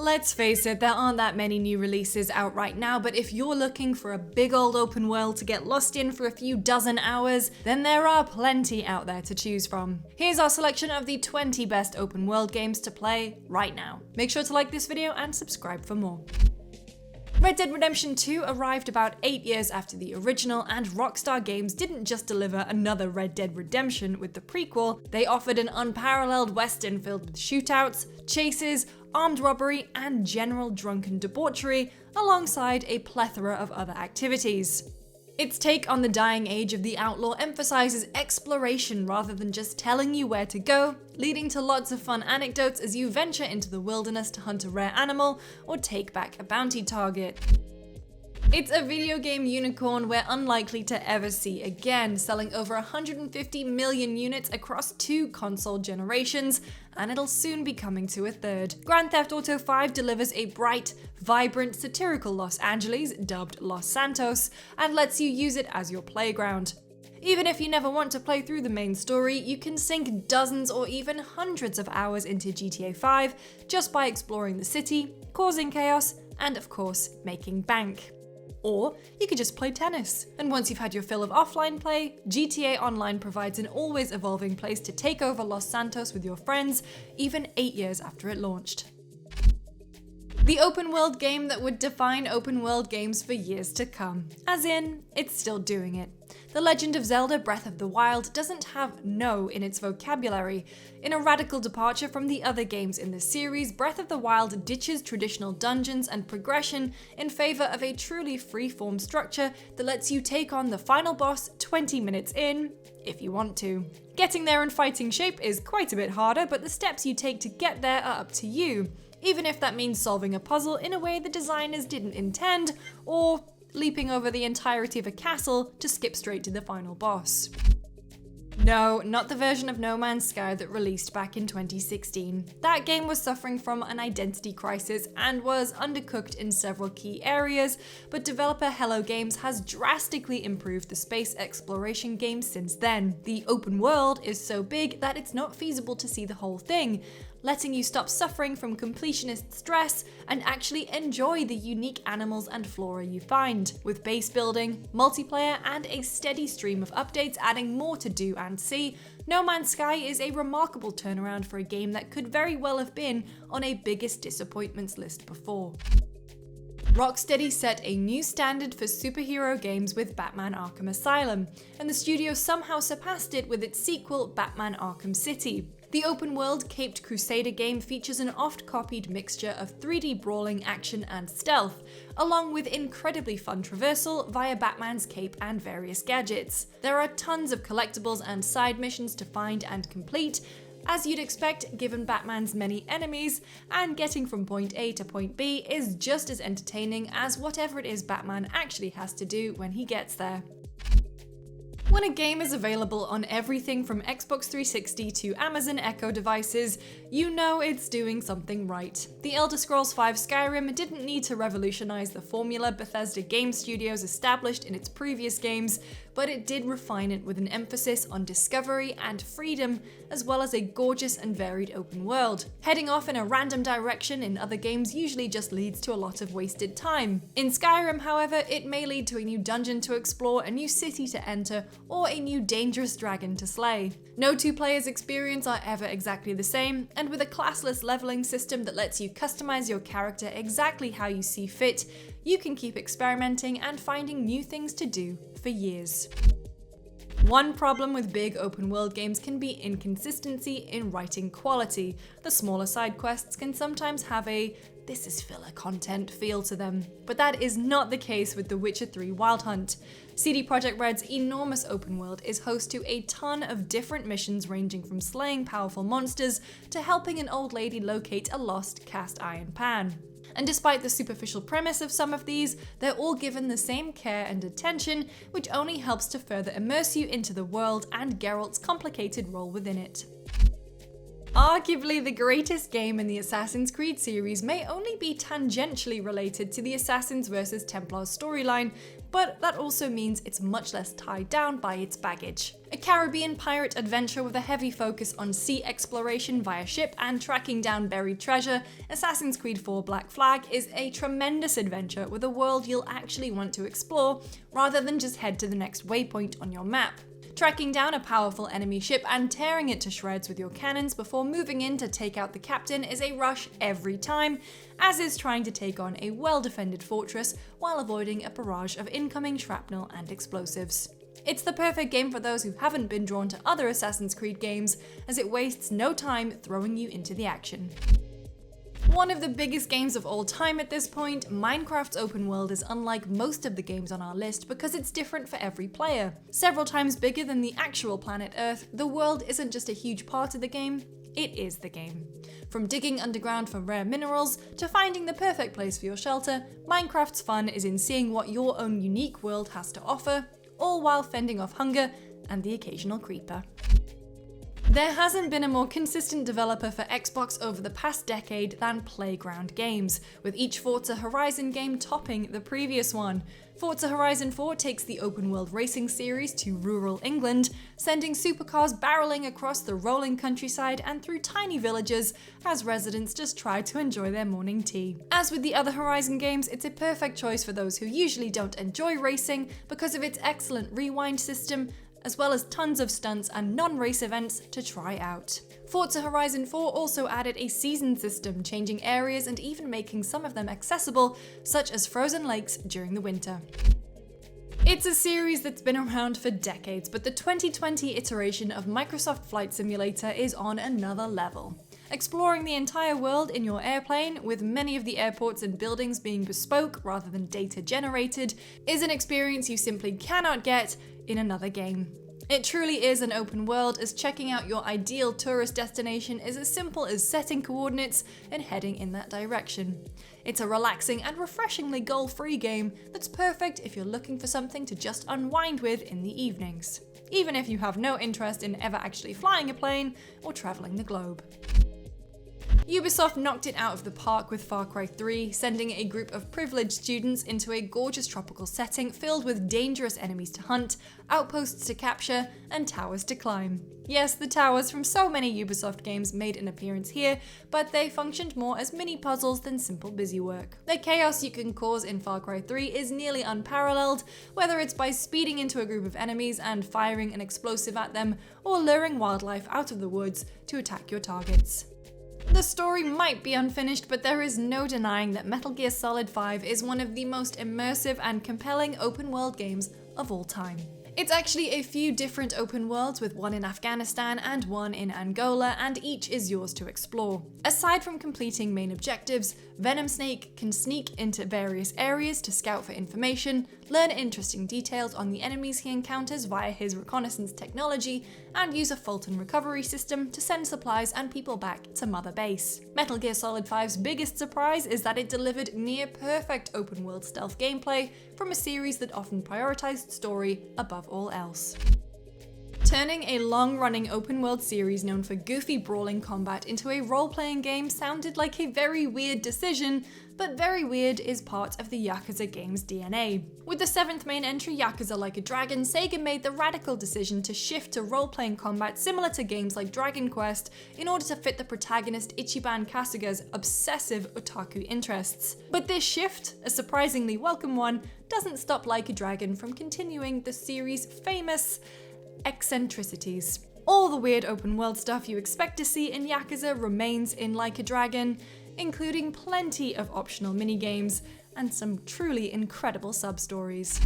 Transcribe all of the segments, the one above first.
Let's face it, there aren't that many new releases out right now, but if you're looking for a big old open world to get lost in for a few dozen hours, then there are plenty out there to choose from. Here's our selection of the 20 best open world games to play right now. Make sure to like this video and subscribe for more. Red Dead Redemption 2 arrived about 8 years after the original, and Rockstar Games didn't just deliver another Red Dead Redemption with the prequel, they offered an unparalleled western filled with shootouts, chases, armed robbery, and general drunken debauchery, alongside a plethora of other activities. Its take on the dying age of the outlaw emphasizes exploration rather than just telling you where to go, leading to lots of fun anecdotes as you venture into the wilderness to hunt a rare animal or take back a bounty target. It's a video game unicorn we're unlikely to ever see again, selling over 150 million units across 2 console generations, and it'll soon be coming to a 3rd. Grand Theft Auto V delivers a bright, vibrant, satirical Los Angeles, dubbed Los Santos, and lets you use it as your playground. Even if you never want to play through the main story, you can sink dozens or even hundreds of hours into GTA 5 just by exploring the city, causing chaos, and of course, making bank. Or you could just play tennis. And once you've had your fill of offline play, GTA Online provides an always evolving place to take over Los Santos with your friends, even 8 years after it launched. The open world game that would define open world games for years to come. As in, it's still doing it. The Legend of Zelda Breath of the Wild doesn't have no in its vocabulary. In a radical departure from the other games in the series, Breath of the Wild ditches traditional dungeons and progression in favor of a truly free-form structure that lets you take on the final boss 20 minutes in, if you want to. Getting there in fighting shape is quite a bit harder, but the steps you take to get there are up to you, even if that means solving a puzzle in a way the designers didn't intend, or leaping over the entirety of a castle to skip straight to the final boss. No, not the version of No Man's Sky that released back in 2016. That game was suffering from an identity crisis and was undercooked in several key areas, but developer Hello Games has drastically improved the space exploration game since then. The open world is so big that it's not feasible to see the whole thing, letting you stop suffering from completionist stress and actually enjoy the unique animals and flora you find. With base building, multiplayer, and a steady stream of updates adding more to do and see, No Man's Sky is a remarkable turnaround for a game that could very well have been on a biggest disappointments list before. Rocksteady set a new standard for superhero games with Batman Arkham Asylum, and the studio somehow surpassed it with its sequel, Batman Arkham City. The open-world Caped Crusader game features an oft-copied mixture of 3D brawling, action, and stealth, along with incredibly fun traversal via Batman's cape and various gadgets. There are tons of collectibles and side missions to find and complete, as you'd expect given Batman's many enemies, and getting from point A to point B is just as entertaining as whatever it is Batman actually has to do when he gets there. When a game is available on everything from Xbox 360 to Amazon Echo devices, you know it's doing something right. The Elder Scrolls V Skyrim didn't need to revolutionize the formula Bethesda Game Studios established in its previous games, but it did refine it with an emphasis on discovery and freedom, as well as a gorgeous and varied open world. Heading off in a random direction in other games usually just leads to a lot of wasted time. In Skyrim, however, it may lead to a new dungeon to explore, a new city to enter, or a new dangerous dragon to slay. No two players' experience are ever exactly the same, and with a classless leveling system that lets you customize your character exactly how you see fit, you can keep experimenting and finding new things to do for years. One problem with big open world games can be inconsistency in writing quality. The smaller side quests can sometimes have a "this is filler content" feel to them, but that is not the case with The Witcher 3 Wild Hunt. CD Projekt Red's enormous open world is host to a ton of different missions ranging from slaying powerful monsters to helping an old lady locate a lost cast iron pan. And despite the superficial premise of some of these, they're all given the same care and attention, which only helps to further immerse you into the world and Geralt's complicated role within it. Arguably the greatest game in the Assassin's Creed series may only be tangentially related to the Assassins vs Templars storyline, but that also means it's much less tied down by its baggage. A Caribbean pirate adventure with a heavy focus on sea exploration via ship and tracking down buried treasure, Assassin's Creed 4 Black Flag is a tremendous adventure with a world you'll actually want to explore, rather than just head to the next waypoint on your map. Tracking down a powerful enemy ship and tearing it to shreds with your cannons before moving in to take out the captain is a rush every time, as is trying to take on a well-defended fortress while avoiding a barrage of incoming shrapnel and explosives. It's the perfect game for those who haven't been drawn to other Assassin's Creed games, as it wastes no time throwing you into the action. One of the biggest games of all time at this point, Minecraft's open world is unlike most of the games on our list because it's different for every player. Several times bigger than the actual planet Earth, the world isn't just a huge part of the game, it is the game. From digging underground for rare minerals to finding the perfect place for your shelter, Minecraft's fun is in seeing what your own unique world has to offer, all while fending off hunger and the occasional creeper. There hasn't been a more consistent developer for Xbox over the past decade than Playground Games, with each Forza Horizon game topping the previous one. Forza Horizon 4 takes the open-world racing series to rural England, sending supercars barreling across the rolling countryside and through tiny villages as residents just try to enjoy their morning tea. As with the other Horizon games, it's a perfect choice for those who usually don't enjoy racing because of its excellent rewind system, as well as tons of stunts and non-race events to try out. Forza Horizon 4 also added a season system, changing areas and even making some of them accessible, such as frozen lakes during the winter. It's a series that's been around for decades, but the 2020 iteration of Microsoft Flight Simulator is on another level. Exploring the entire world in your airplane, with many of the airports and buildings being bespoke rather than data generated, is an experience you simply cannot get in another game. It truly is an open world, as checking out your ideal tourist destination is as simple as setting coordinates and heading in that direction. It's a relaxing and refreshingly goal-free game that's perfect if you're looking for something to just unwind with in the evenings, even if you have no interest in ever actually flying a plane or traveling the globe. Ubisoft knocked it out of the park with Far Cry 3, sending a group of privileged students into a gorgeous tropical setting filled with dangerous enemies to hunt, outposts to capture, and towers to climb. Yes, the towers from so many Ubisoft games made an appearance here, but they functioned more as mini puzzles than simple busywork. The chaos you can cause in Far Cry 3 is nearly unparalleled, whether it's by speeding into a group of enemies and firing an explosive at them, or luring wildlife out of the woods to attack your targets. The story might be unfinished, but there is no denying that Metal Gear Solid 5 is one of the most immersive and compelling open-world games of all time. It's actually a few different open worlds, with one in Afghanistan and one in Angola, and each is yours to explore. Aside from completing main objectives, Venom Snake can sneak into various areas to scout for information, learn interesting details on the enemies he encounters via his reconnaissance technology, and use a Fulton recovery system to send supplies and people back to Mother Base. Metal Gear Solid 5's biggest surprise is that it delivered near-perfect open-world stealth gameplay from a series that often prioritized story above all else. Turning a long-running open-world series known for goofy brawling combat into a role-playing game sounded like a very weird decision, but very weird is part of the Yakuza game's DNA. With the 7th main entry, Yakuza Like a Dragon, Sega made the radical decision to shift to role-playing combat similar to games like Dragon Quest in order to fit the protagonist Ichiban Kasuga's obsessive otaku interests. But this shift, a surprisingly welcome one, doesn't stop Like a Dragon from continuing the series' famous eccentricities. All the weird open world stuff you expect to see in Yakuza remains in Like a Dragon, including plenty of optional minigames and some truly incredible sub-stories.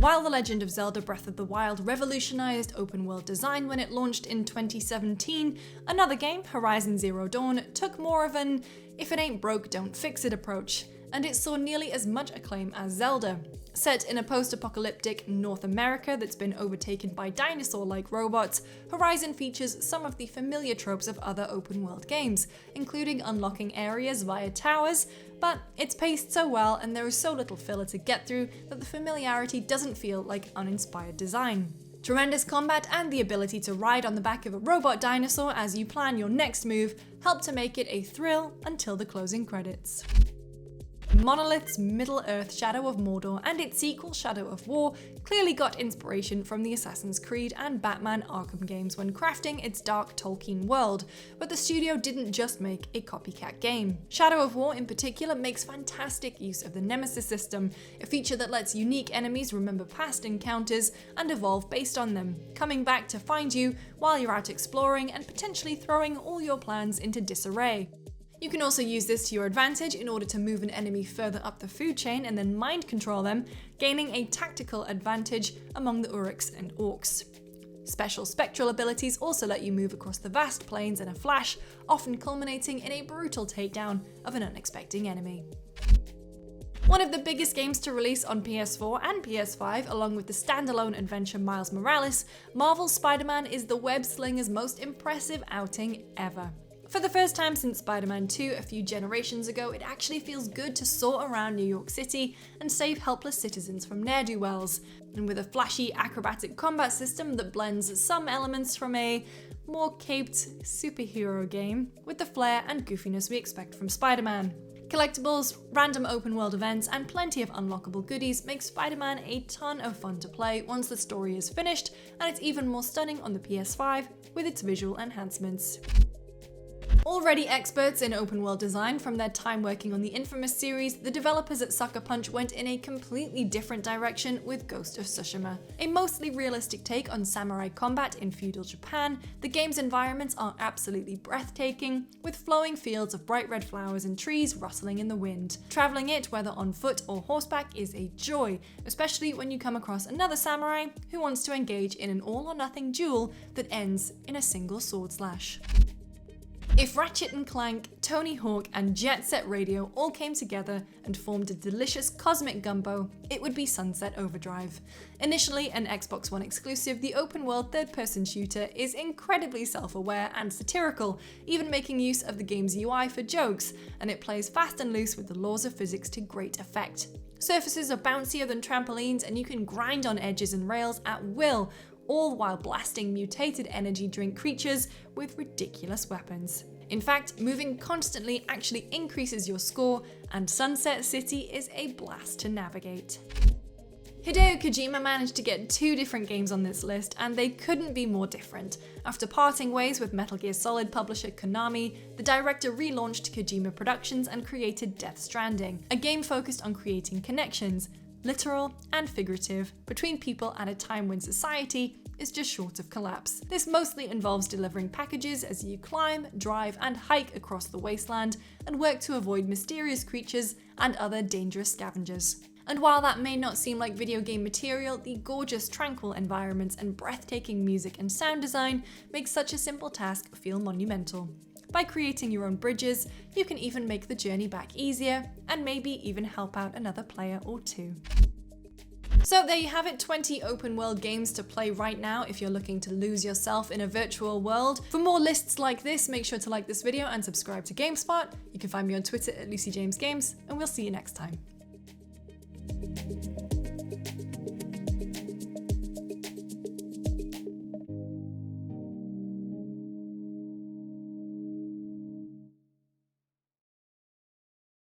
While The Legend of Zelda Breath of the Wild revolutionized open world design when it launched in 2017, another game, Horizon Zero Dawn, took more of an if it ain't broke, don't fix it approach, and it saw nearly as much acclaim as Zelda. Set in a post-apocalyptic North America that's been overtaken by dinosaur-like robots, Horizon features some of the familiar tropes of other open-world games, including unlocking areas via towers, but it's paced so well and there is so little filler to get through that the familiarity doesn't feel like uninspired design. Tremendous combat and the ability to ride on the back of a robot dinosaur as you plan your next move help to make it a thrill until the closing credits. Monolith's Middle-earth Shadow of Mordor and its sequel Shadow of War clearly got inspiration from the Assassin's Creed and Batman Arkham games when crafting its dark Tolkien world, but the studio didn't just make a copycat game. Shadow of War in particular makes fantastic use of the Nemesis system, a feature that lets unique enemies remember past encounters and evolve based on them, coming back to find you while you're out exploring and potentially throwing all your plans into disarray. You can also use this to your advantage in order to move an enemy further up the food chain and then mind control them, gaining a tactical advantage among the Uruks and Orcs. Special spectral abilities also let you move across the vast plains in a flash, often culminating in a brutal takedown of an unexpected enemy. One of the biggest games to release on PS4 and PS5, along with the standalone adventure Miles Morales, Marvel's Spider-Man is the web-slinger's most impressive outing ever. For the first time since Spider-Man 2 a few generations ago, it actually feels good to soar around New York City and save helpless citizens from ne'er-do-wells. And with a flashy acrobatic combat system that blends some elements from a more caped superhero game with the flair and goofiness we expect from Spider-Man. Collectibles, random open world events, and plenty of unlockable goodies make Spider-Man a ton of fun to play once the story is finished, and it's even more stunning on the PS5 with its visual enhancements. Already experts in open world design from their time working on the Infamous series, the developers at Sucker Punch went in a completely different direction with Ghost of Tsushima. A mostly realistic take on samurai combat in feudal Japan, the game's environments are absolutely breathtaking, with flowing fields of bright red flowers and trees rustling in the wind. Traveling it, whether on foot or horseback, is a joy, especially when you come across another samurai who wants to engage in an all-or-nothing duel that ends in a single sword slash. If Ratchet & Clank, Tony Hawk, and Jet Set Radio all came together and formed a delicious cosmic gumbo, it would be Sunset Overdrive. Initially an Xbox One exclusive, the open-world third-person shooter is incredibly self-aware and satirical, even making use of the game's UI for jokes, and it plays fast and loose with the laws of physics to great effect. Surfaces are bouncier than trampolines, and you can grind on edges and rails at will, all while blasting mutated energy drink creatures with ridiculous weapons. In fact, moving constantly actually increases your score, and Sunset City is a blast to navigate. Hideo Kojima managed to get 2 different games on this list, and they couldn't be more different. After parting ways with Metal Gear Solid publisher Konami, the director relaunched Kojima Productions and created Death Stranding, a game focused on creating connections, literal and figurative, between people at a time when society is just short of collapse. This mostly involves delivering packages as you climb, drive, and hike across the wasteland and work to avoid mysterious creatures and other dangerous scavengers. And while that may not seem like video game material, the gorgeous, tranquil environments and breathtaking music and sound design make such a simple task feel monumental. By creating your own bridges, you can even make the journey back easier, and maybe even help out another player or 2. So there you have it, 20 open world games to play right now if you're looking to lose yourself in a virtual world. For more lists like this, make sure to like this video and subscribe to GameSpot. You can find me on Twitter at LucyJamesGames, and we'll see you next time.